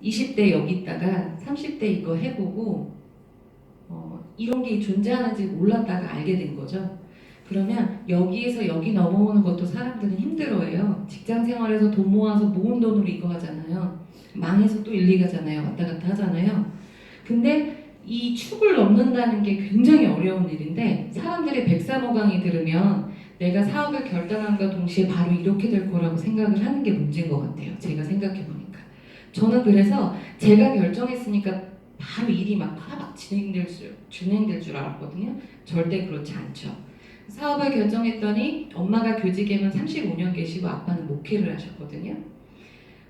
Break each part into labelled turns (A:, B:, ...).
A: 20대 여기 있다가 30대 이거 해보고 이런 게 존재하는지 몰랐다가 알게 된 거죠. 그러면 여기에서 여기 넘어오는 것도 사람들은 힘들어해요. 직장 생활에서 돈 모아서 모은 돈으로 이거 하잖아요. 망해서 또 일, 2가잖아요. 왔다 갔다 하잖아요. 근데 이 축을 넘는다는 게 굉장히 어려운 일인데 사람들이 백사모강이 들으면 내가 사업을 결단함과 동시에 바로 이렇게 될 거라고 생각을 하는 게 문제인 것 같아요. 제가 생각해보니까. 저는 그래서 제가 결정했으니까 바로 일이 막 파박 진행될 줄 알았거든요. 절대 그렇지 않죠. 사업을 결정했더니 엄마가 교직에는 35년 계시고 아빠는 목회를 하셨거든요.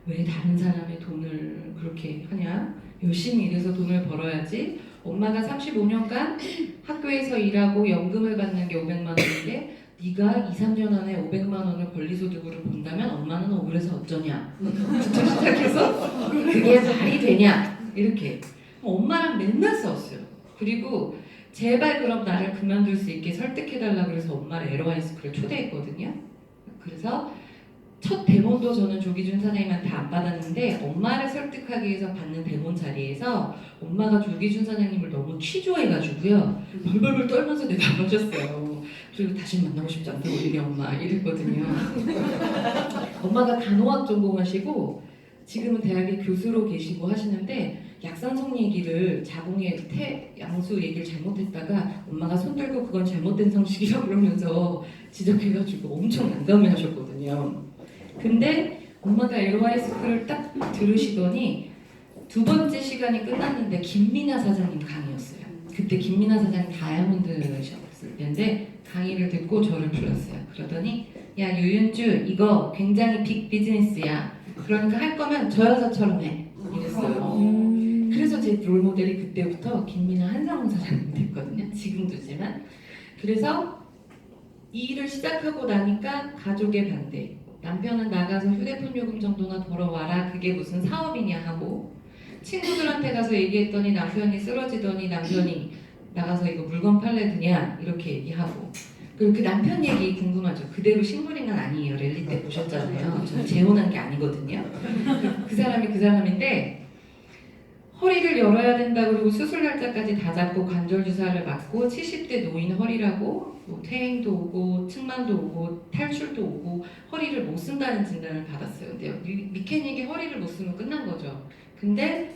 A: 왜 다른 사람의 돈을 그렇게 하냐? 열심히 일해서 돈을 벌어야지. 엄마가 35년간 학교에서 일하고 연금을 받는 게 500만 원인데 네가 2, 3년 안에 500만 원을 권리소득으로 본다면 엄마는 억울해서 어쩌냐? 부터 시작해서 그게 말이 되냐? 이렇게 엄마랑 맨날 싸웠어요. 그리고 제발 그럼 나를 그만둘 수 있게 설득해달라고 그래서 엄마를 에러하이스쿨에 초대했거든요. 그래서 첫 대본도 저는 조기준 사장님한테 안 받았는데 엄마를 설득하기 위해서 받는 대본 자리에서 엄마가 조기준 사장님을 너무 취조해가지고요. 벌벌벌 떨면서 내가 맞았어요. 그리고 다시 만나고 싶지 않다고 우리 엄마 이랬거든요. 엄마가 간호학 전공하시고 지금은 대학의 교수로 계시고 하시는데 약산성 얘기를 자궁의 양수 얘기를 잘못했다가 엄마가 손들고 그건 잘못된 상식이라고 그러면서 지적해가지고 엄청 난감해 하셨거든요. 근데 엄마가 LY스쿨을 딱 들으시더니 두 번째 시간이 끝났는데 김민아 사장님 강의였어요. 그때 김민아 사장님 다이아몬드셨을 때인데 강의를 듣고 저를 불렀어요. 그러더니 야 유윤주 이거 굉장히 빅 비즈니스야. 그러니까 할 거면 저 여자처럼 해. 이랬어요. 그래서 제 롤모델이 그때부터 김민아 한상훈 사장님 됐거든요. 지금도지만. 그래서 이 일을 시작하고 나니까 가족의 반대. 남편은 나가서 휴대폰 요금 정도나 벌어와라. 그게 무슨 사업이냐 하고 친구들한테 가서 얘기했더니 남편이 쓰러지더니 남편이 나가서 이거 물건 팔래 드냐 이렇게 얘기하고 그리고 그 남편 얘기 궁금하죠. 그대로 식물인간 아니에요. 랠리 때 보셨잖아요. 저는 재혼한 게 아니거든요. 그 사람이 그 사람인데 허리를 열어야 된다 그러고 수술 날짜까지 다 잡고 관절 주사를 맞고 70대 노인 허리라고 뭐 퇴행도 오고 측만도 오고 탈출도 오고 허리를 못 쓴다는 진단을 받았어요. 근데 미케닉이 허리를 못 쓰면 끝난 거죠. 근데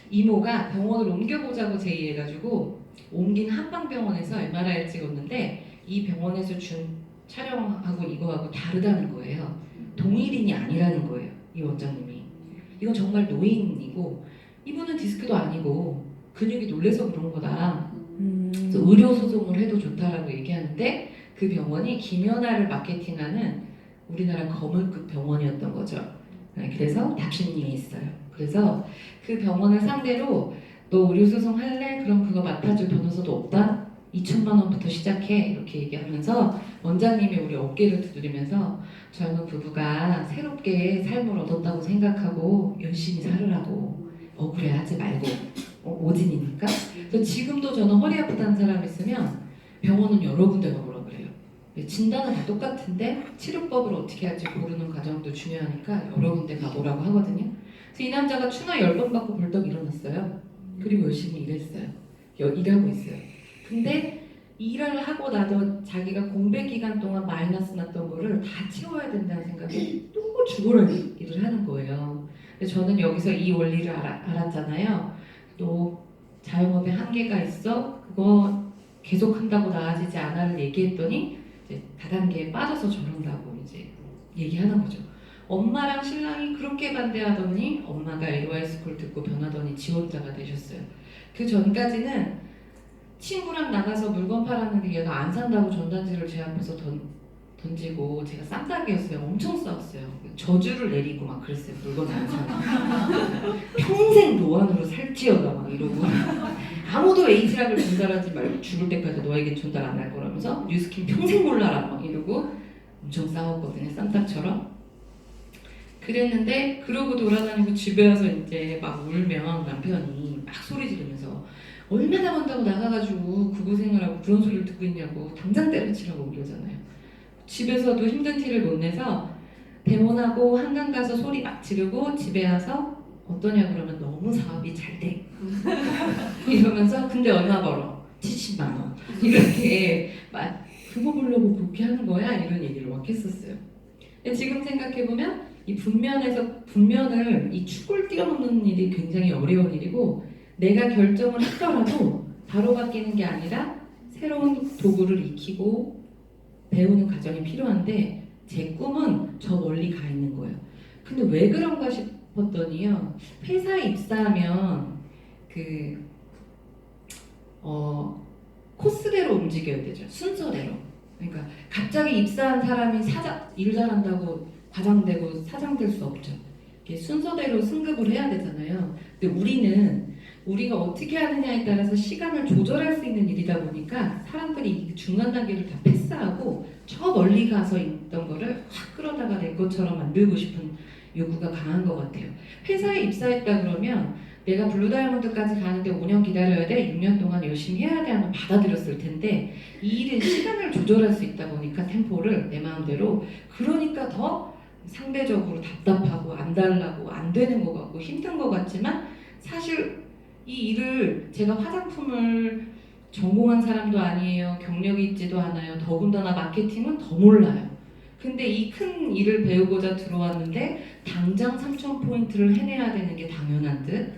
A: 이모가 병원을 옮겨보자고 제의해가지고 옮긴 한방병원에서 MRI를 찍었는데 이 병원에서 준 촬영하고 이거하고 다르다는 거예요. 동일인이 아니라는 거예요. 이 원장님이. 이건 정말 노인이고 이분은 디스크도 아니고 근육이 놀래서 그런 거다. 그래서 의료 소송을 해도 좋다라고 얘기하는데 그 병원이 김연아를 마케팅하는 우리나라 거물급 병원이었던 거죠. 그래서 답심님이 있어요. 그래서 그 병원을 상대로 너 의료 소송 할래? 그럼 그거 맡아줄 변호사도 없다? 2천만 원부터 시작해 이렇게 얘기하면서 원장님이 우리 어깨를 두드리면서 젊은 부부가 새롭게 삶을 얻었다고 생각하고 열심히 살으라고 억울해하지 말고 오진이니까. 그래서 지금도 저는 허리 아프다는 사람 있으면 병원은 여러 군데 가보라 그래요. 진단은 다 똑같은데 치료법을 어떻게 할지 고르는 과정도 중요하니까 여러 군데 가보라고 하거든요. 그래서 이 남자가 추나 10번 받고 벌떡 일어났어요. 그리고 열심히 일했어요. 일하고 있어요. 근데 일을 하고 나도 자기가 공백 기간 동안 마이너스 났던 거를 다 채워야 된다는 생각에 또 죽어라 일을 하는 거예요. 근데 저는 여기서 이 원리를 알았잖아요. 또 자영업에 한계가 있어. 그거 계속한다고 나아지지 않아를 얘기했더니 이제 다단계에 빠져서 저런다고 이제 얘기하는 거죠. 엄마랑 신랑이 그렇게 반대하더니 엄마가 LY스쿨 듣고 변하더니 지원자가 되셨어요. 그 전까지는 친구랑 나가서 물건 팔았는데 얘가 안 산다고 전단지를 제 앞에서 던지고 제가 쌈딱이었어요. 엄청 싸웠어요. 저주를 내리고 막 그랬어요. 물건 안 사면 평생 노안으로 살찌어가 막 이러고 아무도 에이즈락을 전달하지 말고 죽을 때까지 너에게 전달 안 할 거라면서 뉴스킨 평생 몰라라 막 이러고 엄청 싸웠거든요. 쌈딱처럼. 그랬는데 그러고 돌아다니고 집에 와서 이제 막 울면 남편이 막 소리 지르면서 얼마나 번다고 나가가지고 그 고생을 하고 그런 소리를 듣고 있냐고 당장 때려치라고 그러잖아요. 집에서도 힘든 티를 못 내서 대본하고 한강 가서 소리 막 지르고 집에 와서 어떠냐 그러면 너무 사업이 잘 돼. 이러면서 근데 얼마 벌어? 70만 원. 이렇게 막 그거 보려고 그렇게 하는 거야? 이런 얘기를 막 했었어요. 근데 지금 생각해보면 이 분면을 이 축을 뛰어넘는 일이 굉장히 어려운 일이고 내가 결정을 하더라도 바로 바뀌는 게 아니라 새로운 도구를 익히고 배우는 과정이 필요한데 제 꿈은 저 멀리 가 있는 거예요. 근데 왜 그런가 싶었더니요. 회사에 입사하면 코스대로 움직여야 되죠. 순서대로. 그러니까 갑자기 입사한 사람이 일 잘한다고 과장되고 사장 될 수 없죠. 이게 순서대로 승급을 해야 되잖아요. 근데 우리가 어떻게 하느냐에 따라서 시간을 조절할 수 있는 일이다 보니까 사람들이 중간 단계를 다 패스하고 저 멀리 가서 있던 거를 확 끌어다가 내 것처럼 만들고 싶은 요구가 강한 것 같아요. 회사에 입사했다 그러면 내가 블루다이아몬드까지 가는데 5년 기다려야 돼? 6년 동안 열심히 해야 돼? 하면 받아들였을 텐데 이 일은 시간을 조절할 수 있다 보니까 템포를 내 마음대로 그러니까 더 상대적으로 답답하고 안달나고 안 되는 것 같고 힘든 것 같지만 사실 이 일을 제가 화장품을 전공한 사람도 아니에요. 경력이 있지도 않아요. 더군다나 마케팅은 더 몰라요. 근데 이 큰 일을 배우고자 들어왔는데 당장 3,000포인트를 해내야 되는 게 당연한 듯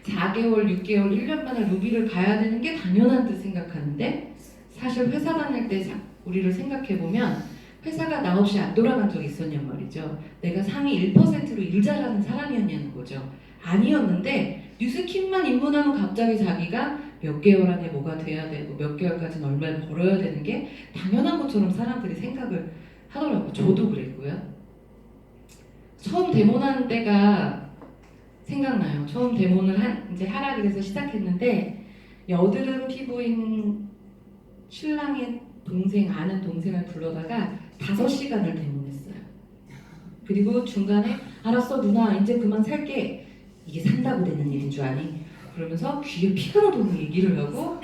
A: 4개월, 6개월, 1년 만에 루비를 가야 되는 게 당연한 듯 생각하는데 사실 회사 다닐 때 우리를 생각해보면 회사가 나 없이 안 돌아간 적이 있었냔 말이죠. 내가 상위 1%로 일 잘하는 사람이었냐는 거죠. 아니었는데 뉴스킨만 입문하면 갑자기 자기가 몇 개월 안에 뭐가 돼야 되고 몇 개월까지는 얼마를 벌어야 되는 게 당연한 것처럼 사람들이 생각을 하더라고요. 저도 그랬고요. 처음 데모하는 때가 생각나요. 처음 데모를 이제 하라 그래서 시작했는데 여드름 피부인 신랑의 아는 동생을 불러다가 5시간을 데모했어요. 그리고 중간에 알았어 누나 이제 그만 살게. 이게 산다고 되는 일인 줄 아니? 그러면서 귀에 피가 나도록 얘기를 하고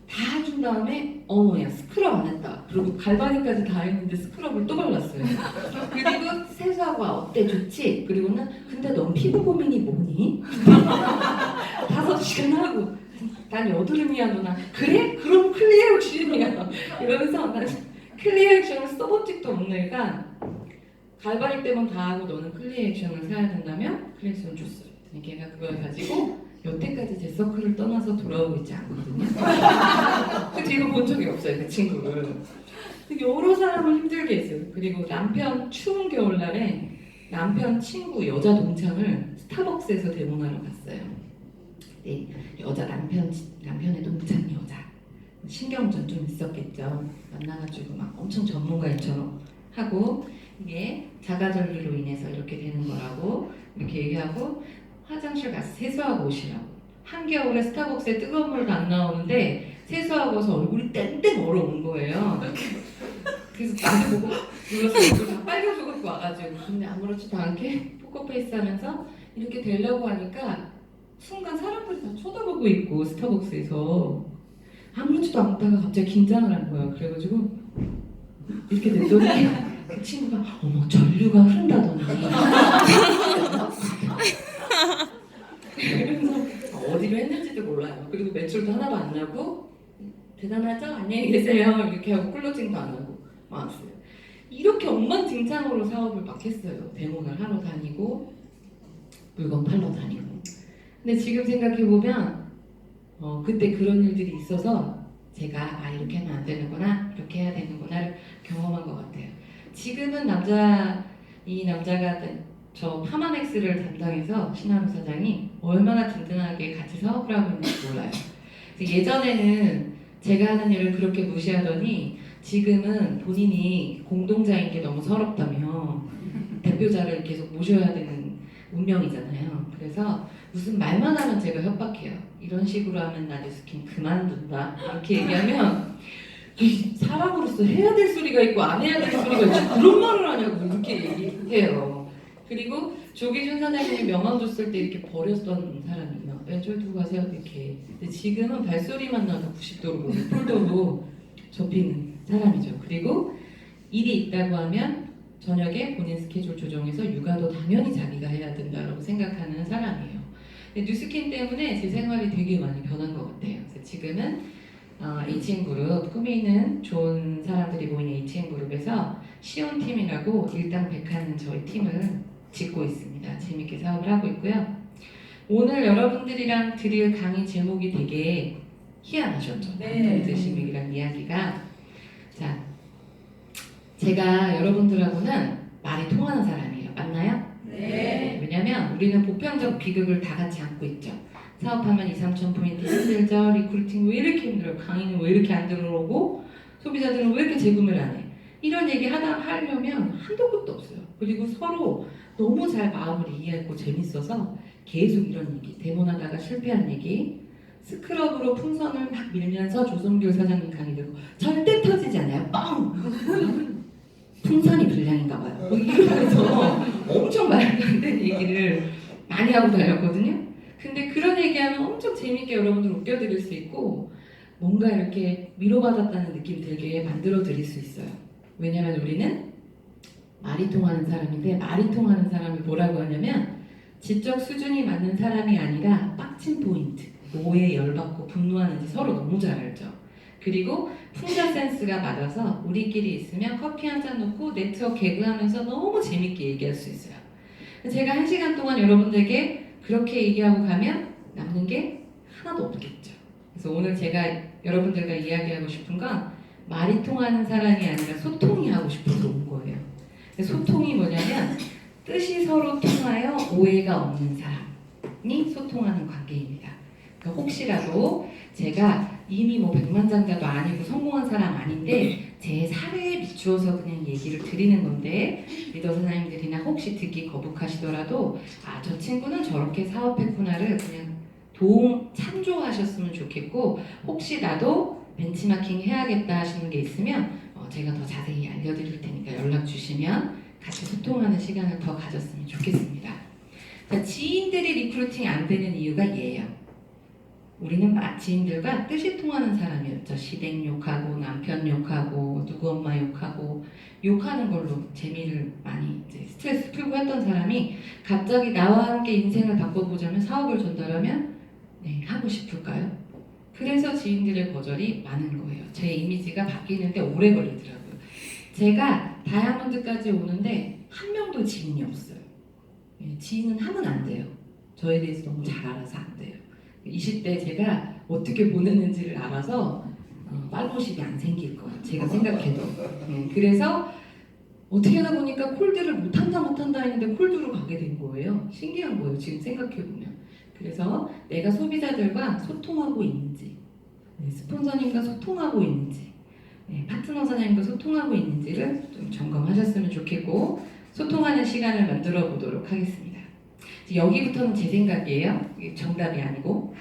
A: 다 해준 다음에 어머야 스크럽 안 했다. 그리고 갈바닉까지 다 했는데 스크럽을 또 발랐어요. 그리고 세수하고 어때 좋지? 그리고는 근데 넌 피부 고민이 뭐니? 5시간 하고 난 여드름이야 누나. 그래? 그럼 클리어 액션이야. 이러면서 난 클리어 액션을 써본 적도 없는 애가 갈바닉 때만 다 하고 너는 클리어 액션을 사야 된다면 클리어 액션 줬어요. 걔가 그걸 가지고 여태까지 제 서클을 떠나서 돌아오고 있지 않거든요. 그 뒤로 본 적이 없어요, 그 친구를. 여러 사람을 힘들게 했어요. 그리고 남편 추운 겨울날에 남편 친구 여자 동창을 스타벅스에서 데모하러 갔어요. 네, 남편의 동창 여자. 신경전 좀 있었겠죠. 만나가지고 막 엄청 전문가처럼 하고 이게 자가전리로 인해서 이렇게 되는 거라고 이렇게 얘기하고 화장실 가서 세수하고 오시라고. 한겨울에 스타벅스에 뜨거운 물도 안 나오는데 세수하고서 얼굴이 땡땡 얼어온 거예요. 그래서 나를 보고 눌러서 얼굴 다 빨개져 갖고 와가지고 근데 아무렇지도 않게 포커페이스 하면서 이렇게 되려고 하니까 순간 사람들이 다 쳐다보고 있고 스타벅스에서 아무렇지도 않다가 갑자기 긴장을 한 거예요. 그래가지고 이렇게 됐더니 그 친구가 어머 전류가 흐른다더니 그래서 어디로 했는지도 몰라요. 그리고 매출도 하나도 안 나고 대단하죠? 안녕히 계세요. 이렇게 하고 클로징도 안 하고 왔어요. 이렇게 엉망진창으로 사업을 막 했어요. 데모를 하러 다니고 물건 팔러 다니고. 근데 지금 생각해보면 그때 그런 일들이 있어서 제가 이렇게 하면 안 되는구나 이렇게 해야 되는구나를 경험한 것 같아요. 지금은 이 남자가 저 파마넥스를 담당해서 신하루 사장이 얼마나 든든하게 같이 사업을 하고 있는지 몰라요. 예전에는 제가 하는 일을 그렇게 무시하더니 지금은 본인이 공동자인 게 너무 서럽다며 대표자를 계속 모셔야 되는 운명이잖아요. 그래서 무슨 말만 하면 제가 협박해요. 이런 식으로 하면 나 뉴스킨 그만둔다 이렇게 얘기하면 사람으로서 해야 될 소리가 있고 안 해야 될 소리가 있고 그런 말을 하냐고 이렇게 얘기해요. 그리고 조기준 사장님이 명함 줬을 때 이렇게 버렸던 사람이에요. 왼쪽에 두고 가세요 이렇게. 근데 지금은 발소리만 나도 90도로 폴더로 접히는 사람이죠. 그리고 일이 있다고 하면 저녁에 본인 스케줄 조정해서 육아도 당연히 자기가 해야 된다고 생각하는 사람이에요. 근데 뉴스킨 때문에 제 생활이 되게 많이 변한 것 같아요. 그래서 지금은 HM그룹, 꿈이 있는 좋은 사람들이 모이는 HM그룹에서 시온팀이라고 일당백하는 저희 팀을 짓고 있습니다. 재밌게 사업을 하고 있고요. 오늘 여러분들이랑 드릴 강의 제목이 되게 희한하셨죠?
B: 네.
A: 리더십이란 이야기가. 자, 제가 여러분들하고는 말이 통하는 사람이에요. 맞나요?
B: 네.
A: 왜냐면 우리는 보편적 비극을 다 같이 안고 있죠. 사업하면 2, 3천 포인트 힘들죠. 리크루팅 왜 이렇게 힘들어요? 강의는 왜 이렇게 안 들어오고 소비자들은 왜 이렇게 재구매를 안 해? 이런 얘기 하려면 한도 끝도 없어요. 그리고 서로 너무 잘 마음을 이해하고 재밌어서 계속 이런 얘기, 대본하다가 실패한 얘기, 스크럽으로 풍선을 막 밀면서 조성길 사장님 강의 듣고 절대 터지지 않아요. 뻥! 풍선이 불량인가 봐요. 뭐 이러면서 엄청 말도 안 되는 얘기를 많이 하고 다녔거든요. 근데 그런 얘기하면 엄청 재밌게 여러분들 웃겨드릴 수 있고 뭔가 이렇게 위로받았다는 느낌 들게 만들어 드릴 수 있어요. 왜냐면 우리는 말이 통하는 사람인데 말이 통하는 사람을 뭐라고 하냐면 지적 수준이 맞는 사람이 아니라 빡친 포인트, 뭐에 열받고 분노하는지 서로 너무 잘 알죠. 그리고 풍자 센스가 맞아서 우리끼리 있으면 커피 한 잔 놓고 네트워크 개그하면서 너무 재밌게 얘기할 수 있어요. 제가 1시간 동안 여러분들에게 그렇게 얘기하고 가면 남는 게 하나도 없겠죠. 그래서 오늘 제가 여러분들과 이야기하고 싶은 건 말이 통하는 사람이 아니라 소통이 하고 싶어서 온 거예요. 소통이 뭐냐면 뜻이 서로 통하여 오해가 없는 사람이 소통하는 관계입니다. 그러니까 혹시라도 제가 이미 뭐 백만장자도 아니고 성공한 사람 아닌데 제 사례에 비추어서 그냥 얘기를 드리는 건데 리더 사장님들이나 혹시 듣기 거북하시더라도 아, 저 친구는 저렇게 사업했구나를 그냥 도움 참조하셨으면 좋겠고 혹시 나도 벤치마킹 해야겠다 하시는 게 있으면 제가 더 자세히 알려드릴 테니까 연락 주시면 같이 소통하는 시간을 더 가졌으면 좋겠습니다. 자, 지인들이 리크루팅 안 되는 이유가 얘예요. 우리는 지인들과 뜻이 통하는 사람이었죠. 시댁 욕하고 남편 욕하고 누구 엄마 욕하고 욕하는 걸로 재미를 많이 이제 스트레스 풀고 했던 사람이 갑자기 나와 함께 인생을 바꿔보자면 사업을 전달하면 네, 하고 싶을까요? 그래서 지인들의 거절이 많은 거예요. 제 이미지가 바뀌는데 오래 걸리더라고요. 제가 다이아몬드까지 오는데 한 명도 지인이 없어요. 지인은 하면 안 돼요. 저에 대해서 너무 잘 알아서 안 돼요. 20대 제가 어떻게 보냈는지를 알아서 팔로우십이 안 생길 거예요. 제가 생각해도. 그래서 어떻게 하다 보니까 콜드를 못한다 했는데 콜드로 가게 된 거예요. 신기한 거예요. 지금 생각해보면. 그래서 내가 소비자들과 소통하고 있는지, 스폰서님과 소통하고 있는지, 파트너 사장님과 소통하고 있는지를 좀 점검하셨으면 좋겠고 소통하는 시간을 만들어 보도록 하겠습니다. 여기부터는 제 생각이에요. 이게 정답이 아니고